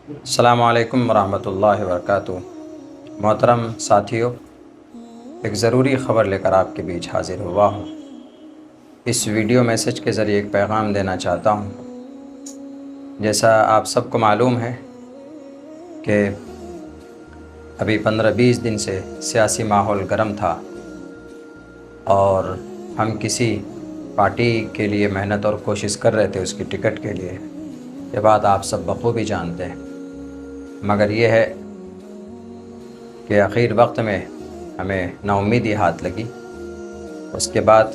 السلام علیکم ورحمۃ اللہ وبرکاتہ۔ محترم ساتھیوں، ایک ضروری خبر لے کر آپ کے بیچ حاضر ہوا ہوں۔ اس ویڈیو میسج کے ذریعے ایک پیغام دینا چاہتا ہوں۔ جیسا آپ سب کو معلوم ہے کہ ابھی 15-20 دن سے سیاسی ماحول گرم تھا اور ہم کسی پارٹی کے لیے محنت اور کوشش کر رہے تھے اس کی ٹکٹ کے لیے۔ یہ بات آپ سب بخوبی جانتے ہیں، مگر یہ ہے کہ آخر وقت میں ہمیں نا امیدی ہاتھ لگی۔ اس کے بعد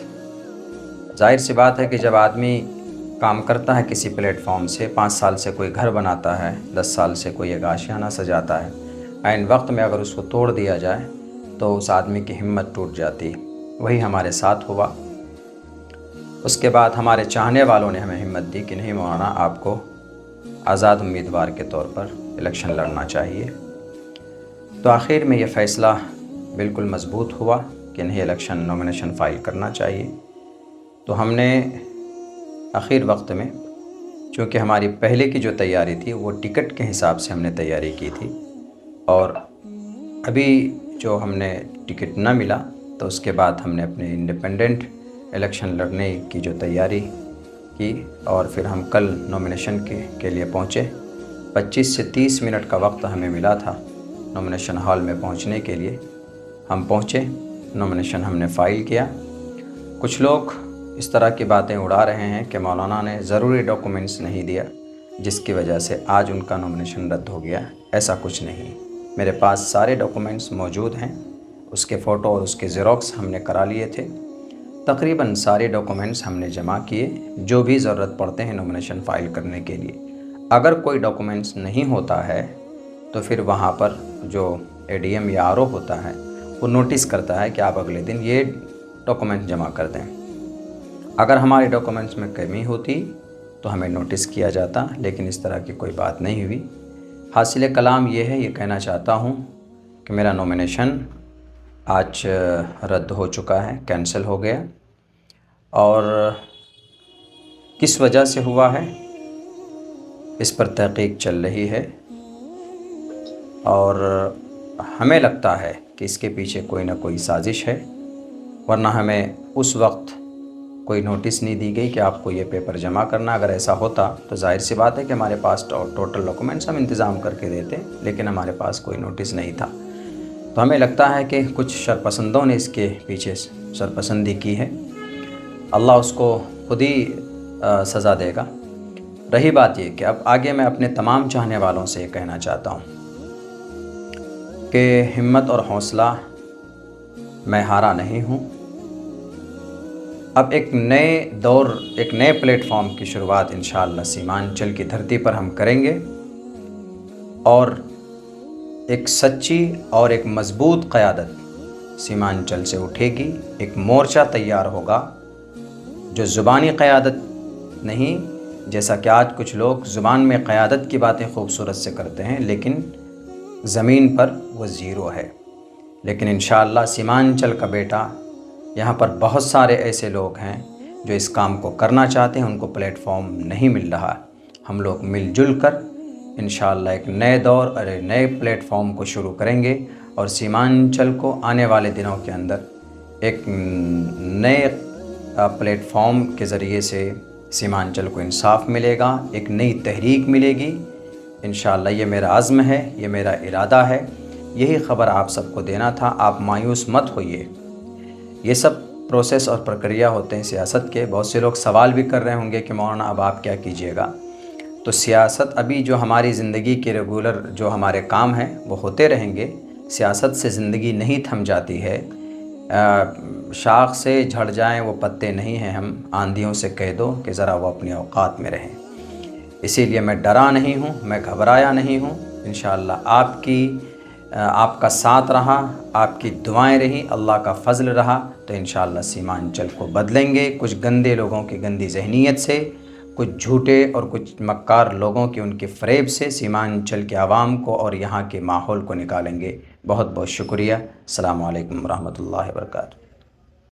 ظاہر سی بات ہے کہ جب آدمی کام کرتا ہے کسی پلیٹ فارم سے، 5 سال سے کوئی گھر بناتا ہے، 10 سال سے کوئی ایک آشیانہ سجاتا ہے، عین وقت میں اگر اس کو توڑ دیا جائے تو اس آدمی کی ہمت ٹوٹ جاتی۔ وہی ہمارے ساتھ ہوا۔ اس کے بعد ہمارے چاہنے والوں نے ہمیں ہمت دی کہ نہیں مولانا، آپ کو آزاد امیدوار کے طور پر الیکشن لڑنا چاہیے۔ تو آخر میں یہ فیصلہ بالکل مضبوط ہوا کہ نہیں، الیکشن نومینیشن فائل کرنا چاہیے۔ تو ہم نے آخر وقت میں، چونکہ ہماری پہلے کی جو تیاری تھی وہ ٹکٹ کے حساب سے ہم نے تیاری کی تھی، اور ابھی جو ہم نے ٹکٹ نہ ملا تو اس کے بعد ہم نے اپنے انڈیپینڈنٹ الیکشن لڑنے کی جو تیاری کی، اور پھر ہم کل نومینیشن کے لیے پہنچے۔ 25 سے 30 منٹ کا وقت ہمیں ملا تھا نومینیشن ہال میں پہنچنے کے لیے۔ ہم پہنچے، نومینیشن ہم نے فائل کیا۔ کچھ لوگ اس طرح کی باتیں اڑا رہے ہیں کہ مولانا نے ضروری ڈاکومنٹس نہیں دیا جس کی وجہ سے آج ان کا نومینیشن رد ہو گیا۔ ایسا کچھ نہیں، میرے پاس سارے ڈاکومنٹس موجود ہیں۔ اس کے فوٹو اور اس کے زیروکس ہم نے کرا لیے تھے۔ تقریباً سارے ڈاکومنٹس ہم نے جمع کیے جو بھی ضرورت پڑتے ہیں نومینیشن فائل کرنے کے لیے۔ اگر کوئی ڈاکومنٹس نہیں ہوتا ہے تو پھر وہاں پر جو اے ڈی ایم یا آر او ہوتا ہے وہ نوٹس کرتا ہے کہ آپ اگلے دن یہ ڈاکومنٹ جمع کر دیں۔ اگر ہمارے ڈاکومنٹس میں کمی ہوتی تو ہمیں نوٹس کیا جاتا، لیکن اس طرح کی کوئی بات نہیں ہوئی۔ حاصل کلام یہ ہے، یہ کہنا چاہتا ہوں کہ میرا نومینیشن آج رد ہو چکا ہے، کینسل ہو گیا، اور کس وجہ سے ہوا ہے اس پر تحقیق چل رہی ہے، اور ہمیں لگتا ہے کہ اس کے پیچھے کوئی نہ کوئی سازش ہے، ورنہ ہمیں اس وقت کوئی نوٹس نہیں دی گئی کہ آپ کو یہ پیپر جمع کرنا۔ اگر ایسا ہوتا تو ظاہر سی بات ہے کہ ہمارے پاس ٹوٹل ڈاکومنٹس ہم انتظام کر کے دیتے، لیکن ہمارے پاس کوئی نوٹس نہیں تھا۔ تو ہمیں لگتا ہے کہ کچھ شرپسندوں نے اس کے پیچھے شرپسندی کی ہے۔ اللہ اس کو خود ہی سزا دے گا۔ رہی بات یہ کہ اب آگے میں اپنے تمام چاہنے والوں سے یہ کہنا چاہتا ہوں کہ ہمت اور حوصلہ میں ہارا نہیں ہوں۔ اب ایک نئے دور، ایک نئے پلیٹ فارم کی شروعات انشاءاللہ سیمانچل کی دھرتی پر ہم کریں گے، اور ایک سچی اور ایک مضبوط قیادت سیمانچل سے اٹھے گی۔ ایک مورچہ تیار ہوگا جو زبانی قیادت نہیں، جیسا کہ آج کچھ لوگ زبان میں قیادت کی باتیں خوبصورت سے کرتے ہیں لیکن زمین پر وہ زیرو ہے۔ لیکن انشاءاللہ سیمانچل کا بیٹا، یہاں پر بہت سارے ایسے لوگ ہیں جو اس کام کو کرنا چاہتے ہیں، ان کو پلیٹ فارم نہیں مل رہا۔ ہم لوگ مل جل کر انشاءاللہ ایک نئے دور اور ایک نئے پلیٹ فارم کو شروع کریں گے، اور سیمانچل کو آنے والے دنوں کے اندر ایک نئے پلیٹ فارم کے ذریعے سے سیمانچل کو انصاف ملے گا، ایک نئی تحریک ملے گی انشاءاللہ۔ یہ میرا عزم ہے، یہ میرا ارادہ ہے، یہی خبر آپ سب کو دینا تھا۔ آپ مایوس مت ہوئیے، یہ سب پروسیس اور پرکریا ہوتے ہیں سیاست کے۔ بہت سے لوگ سوال بھی کر رہے ہوں گے کہ مولانا اب آپ کیا کیجیے گا؟ تو سیاست ابھی جو ہماری زندگی کے ریگولر جو ہمارے کام ہیں وہ ہوتے رہیں گے۔ سیاست سے زندگی نہیں تھم جاتی ہے۔ شاخ سے جھڑ جائیں وہ پتے نہیں ہیں ہم، آندھیوں سے کہہ دو کہ ذرا وہ اپنے اوقات میں رہیں۔ اسی لیے میں ڈرا نہیں ہوں، میں گھبرایا نہیں ہوں۔ انشاءاللہ آپ کا ساتھ رہا، آپ کی دعائیں رہیں، اللہ کا فضل رہا تو انشاءاللہ سیمانچل کو بدلیں گے۔ کچھ گندے لوگوں کی گندی ذہنیت سے، کچھ جھوٹے اور کچھ مکار لوگوں کی ان کے فریب سے سیمانچل کے عوام کو اور یہاں کے ماحول کو نکالیں گے۔ بہت بہت شکریہ۔ السلام علیکم ورحمۃ اللہ وبرکاتہ۔